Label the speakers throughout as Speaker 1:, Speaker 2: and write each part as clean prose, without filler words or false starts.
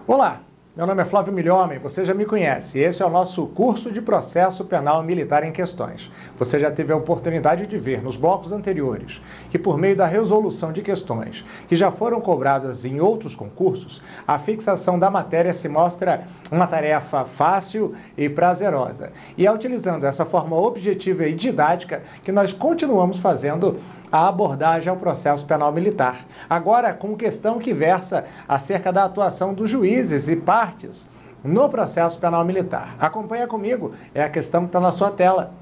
Speaker 1: Olá, meu nome é Flávio Milhomem, você já me conhece. Esse é o nosso curso de Processo Penal Militar em Questões. Você já teve a oportunidade de ver nos blocos anteriores que, por meio da resolução de questões que já foram cobradas em outros concursos, a fixação da matéria se mostra uma tarefa fácil e prazerosa. E é utilizando essa forma objetiva e didática que nós continuamos fazendo a abordagem ao processo penal militar. Agora, com questão que versa acerca da atuação dos juízes e partes no processo penal militar. Acompanha comigo, é a questão que está na sua tela.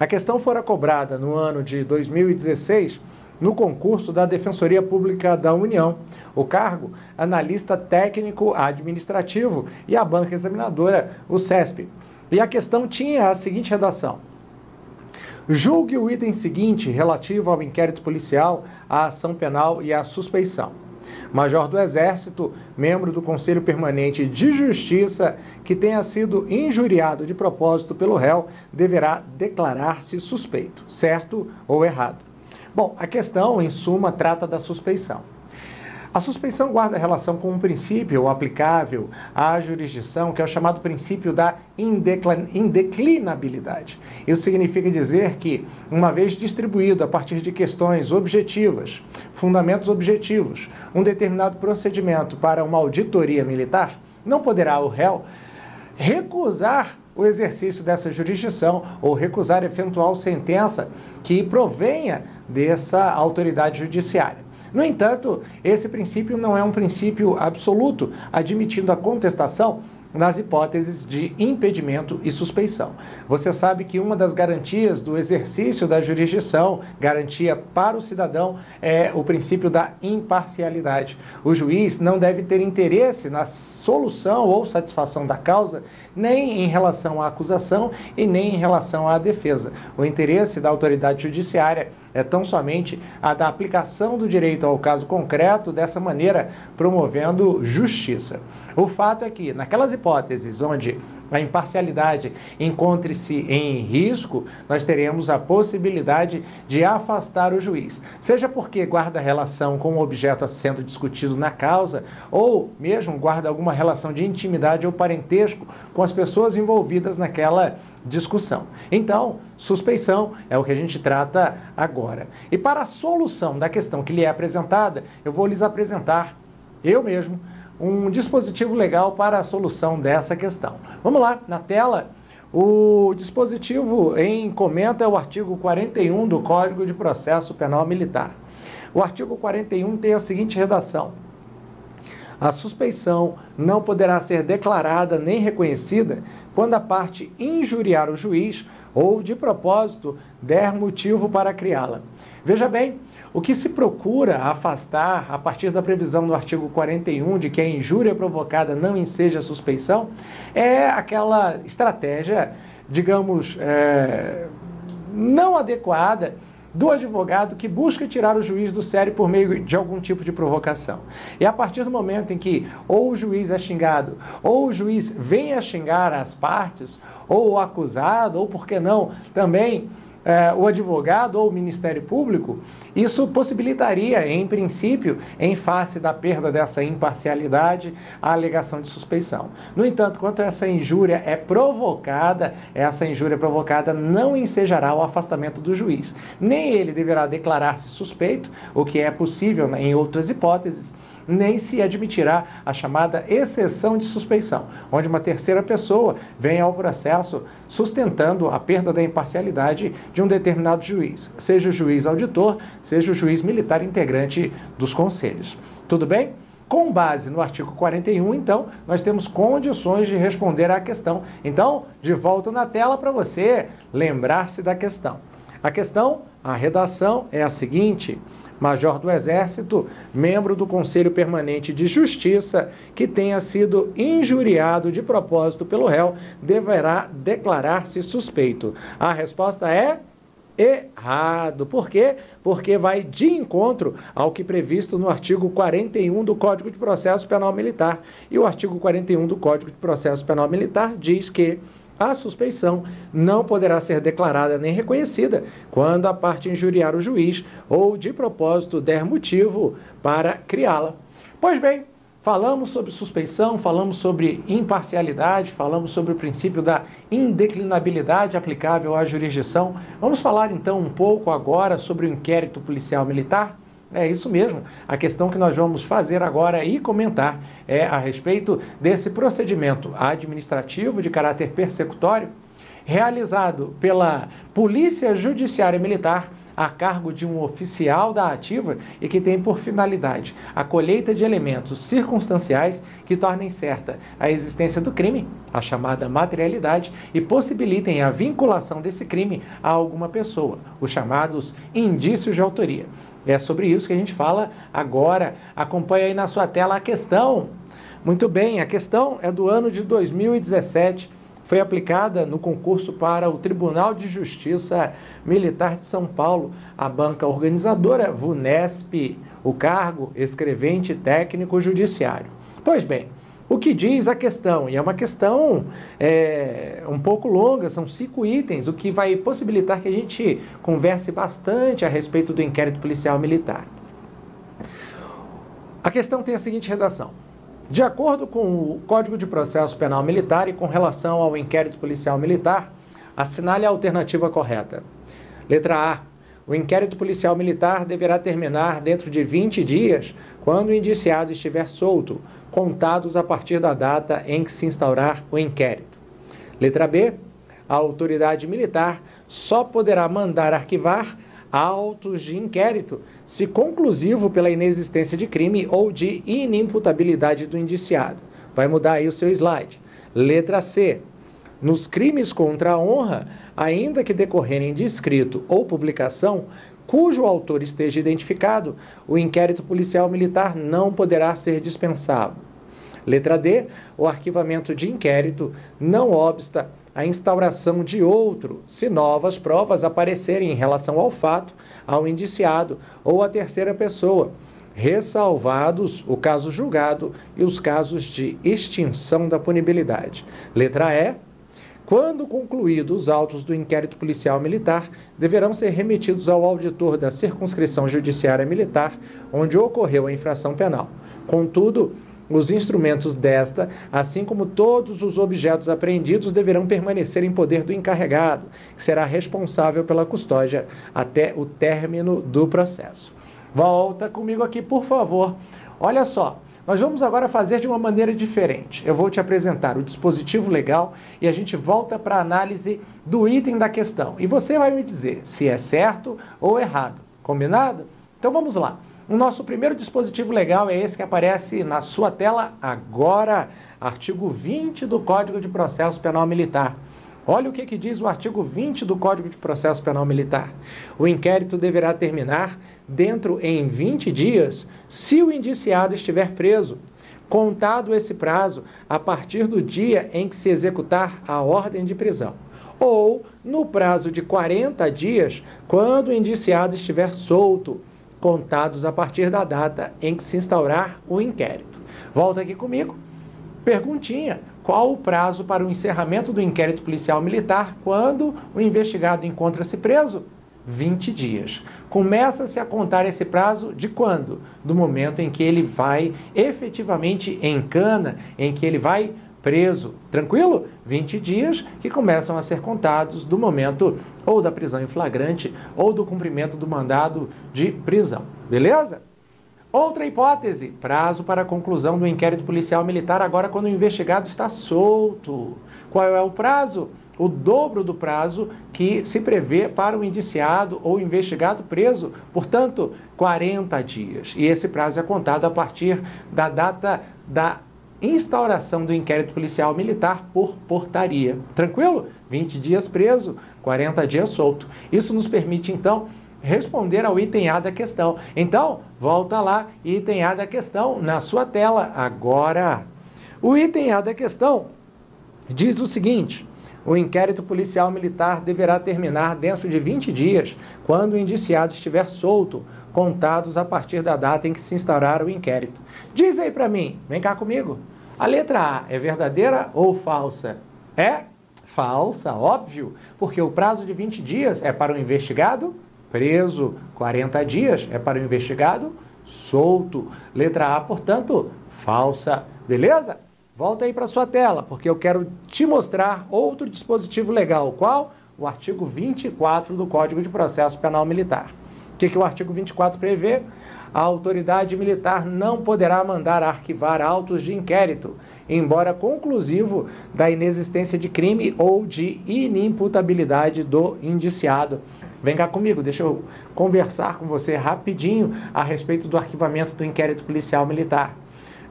Speaker 1: A questão fora cobrada no ano de 2016 no concurso da Defensoria Pública da União. O cargo, analista técnico administrativo, e a banca examinadora, o CESP. E a questão tinha a seguinte redação: julgue o item seguinte relativo ao inquérito policial, à ação penal e à suspeição. Major do Exército, membro do Conselho Permanente de Justiça, que tenha sido injuriado de propósito pelo réu, deverá declarar-se suspeito, certo ou errado? Bom, a questão, em suma, trata da suspeição. A suspeição guarda relação com um princípio aplicável à jurisdição, que é o chamado princípio da indeclinabilidade. Isso significa dizer que, uma vez distribuído a partir de questões objetivas, fundamentos objetivos, um determinado procedimento para uma auditoria militar, não poderá o réu recusar o exercício dessa jurisdição ou recusar eventual sentença que provenha dessa autoridade judiciária. No entanto, esse princípio não é um princípio absoluto, admitindo a contestação nas hipóteses de impedimento e suspeição. Você sabe que uma das garantias do exercício da jurisdição, garantia para o cidadão, é o princípio da imparcialidade. O juiz não deve ter interesse na solução ou satisfação da causa, nem em relação à acusação e nem em relação à defesa. O interesse da autoridade judiciária é tão somente a da aplicação do direito ao caso concreto, dessa maneira promovendo justiça. O fato é que, naquelas hipóteses onde a imparcialidade encontre-se em risco, nós teremos a possibilidade de afastar o juiz, seja porque guarda relação com o objeto sendo discutido na causa, ou mesmo guarda alguma relação de intimidade ou parentesco com as pessoas envolvidas naquela discussão. Então, suspeição é o que a gente trata agora. E para a solução da questão que lhe é apresentada, eu vou lhes apresentar, eu mesmo, um dispositivo legal para a solução dessa questão. Vamos lá, na tela, o dispositivo em comenta é o artigo 41 do Código de Processo Penal Militar. O artigo 41 tem a seguinte redação: a suspeição não poderá ser declarada nem reconhecida quando a parte injuriar o juiz ou, de propósito, der motivo para criá-la. Veja bem, o que se procura afastar, a partir da previsão do artigo 41, de que a injúria provocada não enseja suspeição, é aquela estratégia, digamos, não adequada do advogado que busca tirar o juiz do sério por meio de algum tipo de provocação. E a partir do momento em que ou o juiz é xingado, ou o juiz vem a xingar as partes, ou o acusado, ou, por que não, também o advogado ou o Ministério Público, isso possibilitaria, em princípio, em face da perda dessa imparcialidade, a alegação de suspeição. No entanto, quando essa injúria é provocada, essa injúria provocada não ensejará o afastamento do juiz. Nem ele deverá declarar-se suspeito, o que é possível em outras hipóteses, nem se admitirá a chamada exceção de suspeição, onde uma terceira pessoa vem ao processo sustentando a perda da imparcialidade de um determinado juiz, seja o juiz auditor, seja o juiz militar integrante dos conselhos. Tudo bem? Com base no artigo 41, então, nós temos condições de responder à questão. Então, de volta na tela para você lembrar-se da questão. A questão, a redação é a seguinte: Major do Exército, membro do Conselho Permanente de Justiça, que tenha sido injuriado de propósito pelo réu, deverá declarar-se suspeito. A resposta é errado. Por quê? Porque vai de encontro ao que previsto no artigo 41 do Código de Processo Penal Militar. E o artigo 41 do Código de Processo Penal Militar diz que a suspeição não poderá ser declarada nem reconhecida quando a parte injuriar o juiz ou, de propósito, der motivo para criá-la. Pois bem, Falamos sobre suspeição, falamos sobre imparcialidade, falamos sobre o princípio da indeclinabilidade aplicável à jurisdição. Vamos falar então um pouco agora sobre o inquérito policial militar? É isso mesmo. A questão que nós vamos fazer agora e comentar é a respeito desse procedimento administrativo de caráter persecutório realizado pela Polícia Judiciária Militar a cargo de um oficial da ativa e que tem por finalidade a colheita de elementos circunstanciais que tornem certa a existência do crime, a chamada materialidade, e possibilitem a vinculação desse crime a alguma pessoa, os chamados indícios de autoria. É sobre isso que a gente fala agora. Acompanha aí na sua tela a questão. Muito bem, a questão é do ano de 2017. Foi aplicada no concurso para o Tribunal de Justiça Militar de São Paulo, a banca organizadora VUNESP, o cargo escrevente técnico judiciário. Pois bem, o que diz a questão? E é uma questão um pouco longa, são 5 itens, o que vai possibilitar que a gente converse bastante a respeito do inquérito policial militar. A questão tem a seguinte redação. De acordo com o Código de Processo Penal Militar e com relação ao inquérito policial militar, assinale a alternativa correta. Letra A. O inquérito policial militar deverá terminar dentro de 20 dias, quando o indiciado estiver solto, contados a partir da data em que se instaurar o inquérito. Letra B. A autoridade militar só poderá mandar arquivar autos de inquérito, se conclusivo pela inexistência de crime ou de inimputabilidade do indiciado. Vai mudar aí o seu slide. Letra C. Nos crimes contra a honra, ainda que decorrerem de escrito ou publicação, cujo autor esteja identificado, o inquérito policial militar não poderá ser dispensado. Letra D. O arquivamento de inquérito não obsta a instauração de outro, se novas provas aparecerem em relação ao fato, ao indiciado ou à terceira pessoa, ressalvados o caso julgado e os casos de extinção da punibilidade. Letra E. Quando concluídos os autos do inquérito policial militar, deverão ser remetidos ao auditor da circunscrição judiciária militar, onde ocorreu a infração penal. Contudo, os instrumentos desta, assim como todos os objetos apreendidos, deverão permanecer em poder do encarregado, que será responsável pela custódia até o término do processo. Volta comigo aqui, por favor. Olha só, nós vamos agora fazer de uma maneira diferente. Eu vou te apresentar o dispositivo legal e a gente volta para a análise do item da questão. E você vai me dizer se é certo ou errado. Combinado? Então vamos lá. O nosso primeiro dispositivo legal é esse que aparece na sua tela agora, artigo 20 do Código de Processo Penal Militar. Olha o que diz o artigo 20 do Código de Processo Penal Militar. O inquérito deverá terminar dentro em 20 dias, se o indiciado estiver preso, contado esse prazo a partir do dia em que se executar a ordem de prisão, ou no prazo de 40 dias, quando o indiciado estiver solto, contados a partir da data em que se instaurar o inquérito. Volta aqui comigo. Perguntinha: qual o prazo para o encerramento do inquérito policial militar quando o investigado encontra-se preso? 20 dias. Começa-se a contar esse prazo de quando? Do momento em que ele vai efetivamente em cana, em que ele vai preso. Tranquilo? 20 dias que começam a ser contados do momento ou da prisão em flagrante ou do cumprimento do mandado de prisão. Beleza? Outra hipótese, prazo para a conclusão do inquérito policial militar agora quando o investigado está solto. Qual é o prazo? O dobro do prazo que se prevê para o indiciado ou investigado preso, portanto, 40 dias. E esse prazo é contado a partir da data da instauração do inquérito policial militar por portaria. Tranquilo? 20 dias preso, 40 dias solto. Isso nos permite, então, responder ao item A da questão. Então, volta lá, item A da questão, na sua tela, agora. O item A da questão diz o seguinte: o inquérito policial militar deverá terminar dentro de 20 dias, quando o indiciado estiver solto, contados a partir da data em que se instaurar o inquérito. Diz aí para mim, vem cá comigo. A letra A é verdadeira ou falsa? É falsa, óbvio, porque o prazo de 20 dias é para o investigado preso, 40 dias é para o investigado solto. Letra A, portanto, falsa. Beleza? Volta aí para sua tela, porque eu quero te mostrar outro dispositivo legal. Qual? O artigo 24 do Código de Processo Penal Militar. O que o artigo 24 prevê? A autoridade militar não poderá mandar arquivar autos de inquérito, embora conclusivo da inexistência de crime ou de inimputabilidade do indiciado. Vem cá comigo, deixa eu conversar com você rapidinho a respeito do arquivamento do inquérito policial militar.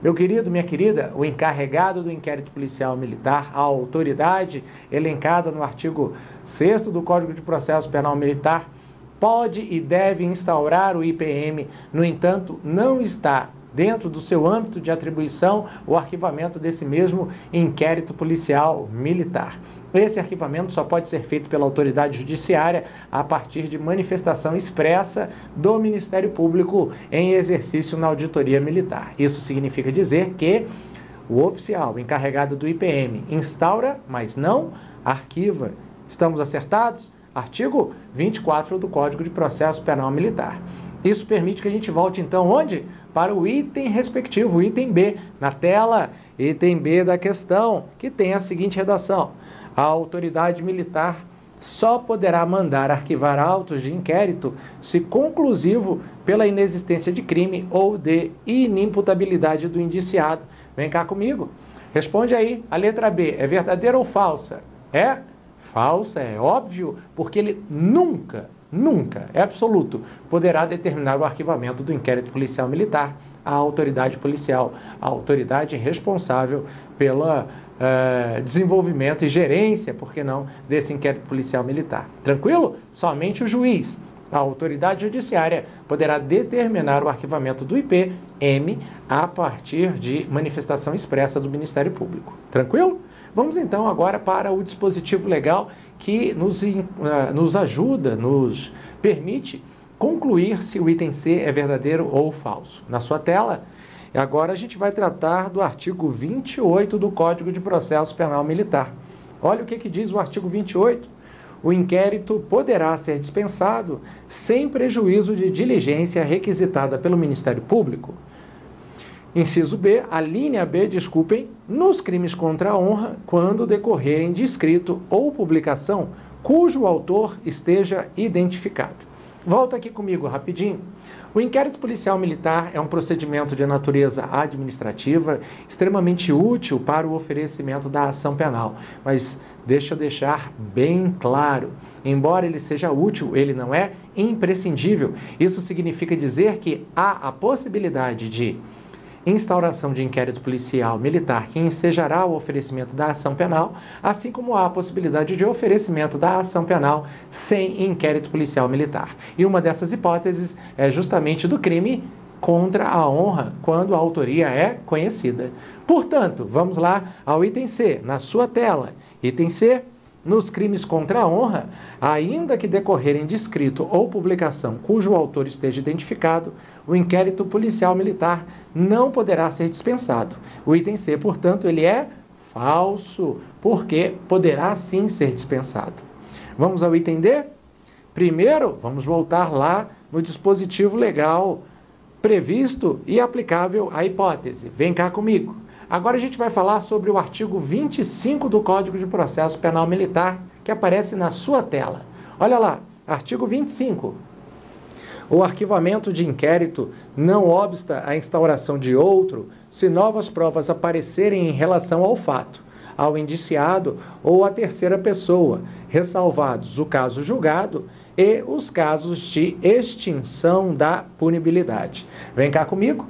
Speaker 1: Meu querido, minha querida, o encarregado do inquérito policial militar, a autoridade elencada no artigo 6º do Código de Processo Penal Militar, pode e deve instaurar o IPM, no entanto, não está dentro do seu âmbito de atribuição o arquivamento desse mesmo inquérito policial militar. Esse arquivamento só pode ser feito pela autoridade judiciária a partir de manifestação expressa do Ministério Público em exercício na auditoria militar. Isso significa dizer que o oficial encarregado do IPM instaura, mas não arquiva. Estamos acertados? Artigo 24 do Código de Processo Penal Militar. Isso permite que a gente volte, então, onde? Para o item respectivo, o item B, na tela, item B da questão, que tem a seguinte redação: a autoridade militar só poderá mandar arquivar autos de inquérito se conclusivo pela inexistência de crime ou de inimputabilidade do indiciado. Vem cá comigo. Responde aí, a letra B, é verdadeira ou falsa? É falsa, é óbvio, porque ele nunca, é absoluto, poderá determinar o arquivamento do inquérito policial militar à autoridade policial, a autoridade responsável pelo desenvolvimento e gerência, por que não, desse inquérito policial militar. Tranquilo? Somente o juiz, a autoridade judiciária, poderá determinar o arquivamento do IPM a partir de manifestação expressa do Ministério Público. Tranquilo? Vamos então agora para o dispositivo legal que nos ajuda, nos permite concluir se o item C é verdadeiro ou falso. Na sua tela, agora a gente vai tratar do artigo 28 do Código de Processo Penal Militar. Olha o que diz o artigo 28. O inquérito poderá ser dispensado sem prejuízo de diligência requisitada pelo Ministério Público. Inciso B, a linha B, nos crimes contra a honra, quando decorrerem de escrito ou publicação cujo autor esteja identificado. Volta aqui comigo rapidinho. O inquérito policial militar é um procedimento de natureza administrativa extremamente útil para o oferecimento da ação penal, mas deixa eu deixar bem claro, embora ele seja útil, ele não é imprescindível. Isso significa dizer que há a possibilidade de instauração de inquérito policial militar que ensejará o oferecimento da ação penal, assim como há a possibilidade de oferecimento da ação penal sem inquérito policial militar. E uma dessas hipóteses é justamente do crime contra a honra, quando a autoria é conhecida. Portanto, vamos lá ao item C, na sua tela. Item C. Nos crimes contra a honra, ainda que decorrerem de escrito ou publicação cujo autor esteja identificado, o inquérito policial militar não poderá ser dispensado. O item C, portanto, ele é falso, porque poderá sim ser dispensado. Vamos ao item D? Primeiro, vamos voltar lá no dispositivo legal previsto e aplicável à hipótese. Vem cá comigo. Agora a gente vai falar sobre o artigo 25 do Código de Processo Penal Militar, que aparece na sua tela. Olha lá, artigo 25. O arquivamento de inquérito não obsta a instauração de outro se novas provas aparecerem em relação ao fato, ao indiciado ou à terceira pessoa, ressalvados o caso julgado e os casos de extinção da punibilidade. Vem cá comigo.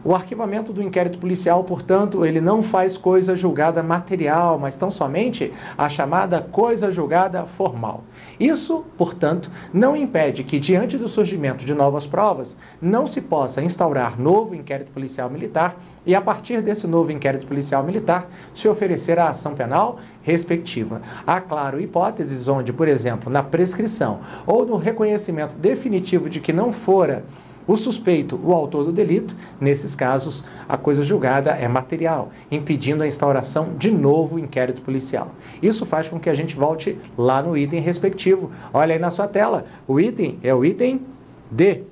Speaker 1: O arquivamento do inquérito policial, portanto, ele não faz coisa julgada material, mas tão somente a chamada coisa julgada formal. Isso, portanto, não impede que, diante do surgimento de novas provas, não se possa instaurar novo inquérito policial militar e, a partir desse novo inquérito policial militar, se oferecer a ação penal respectiva. Há, claro, hipóteses onde, por exemplo, na prescrição ou no reconhecimento definitivo de que não fora o suspeito, o autor do delito, nesses casos, a coisa julgada é material, impedindo a instauração de novo inquérito policial. Isso faz com que a gente volte lá no item respectivo. Olha aí na sua tela, o item é o item D.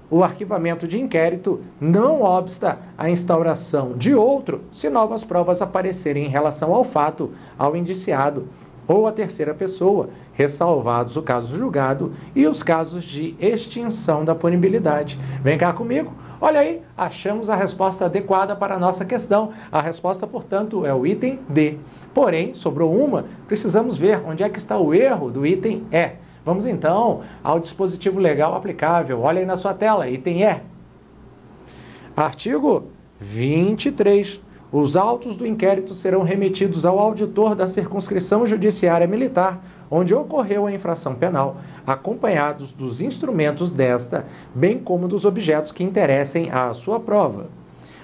Speaker 1: o arquivamento de inquérito não obsta a instauração de outro se novas provas aparecerem em relação ao fato, ao indiciado ou à terceira pessoa, ressalvados o caso julgado e os casos de extinção da punibilidade. Vem cá comigo. Olha aí, achamos a resposta adequada para a nossa questão. A resposta, portanto, é o item D. Porém, sobrou uma, precisamos ver onde é que está o erro do item E. Vamos então ao dispositivo legal aplicável. Olha aí na sua tela, item E. Artigo 23. Os autos do inquérito serão remetidos ao auditor da circunscrição judiciária militar, onde ocorreu a infração penal, acompanhados dos instrumentos desta, bem como dos objetos que interessem à sua prova.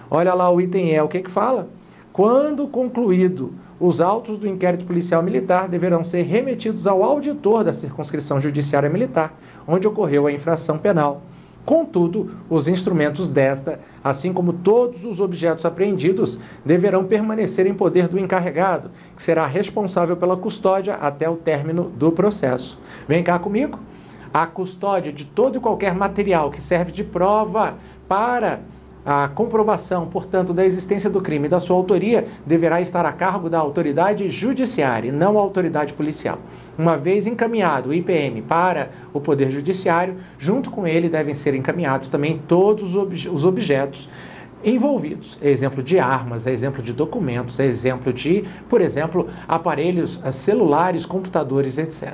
Speaker 1: Olha lá o item E, o que fala? Quando concluído, os autos do inquérito policial militar deverão ser remetidos ao auditor da circunscrição judiciária militar, onde ocorreu a infração penal. Contudo, os instrumentos desta, assim como todos os objetos apreendidos, deverão permanecer em poder do encarregado, que será responsável pela custódia até o término do processo. Vem cá comigo. A custódia de todo e qualquer material que serve de prova para a comprovação, portanto, da existência do crime e da sua autoria deverá estar a cargo da autoridade judiciária e não a autoridade policial. Uma vez encaminhado o IPM para o Poder Judiciário, junto com ele devem ser encaminhados também todos os objetos envolvidos. É exemplo de armas, é exemplo de documentos, é exemplo de, por exemplo, aparelhos celulares, computadores, etc.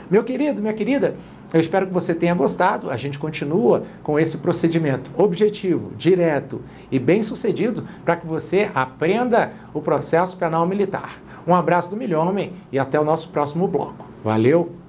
Speaker 1: Meu querido, minha querida, eu espero que você tenha gostado. A gente continua com esse procedimento objetivo, direto e bem sucedido para que você aprenda o processo penal militar. Um abraço do Milhomem e até o nosso próximo bloco. Valeu!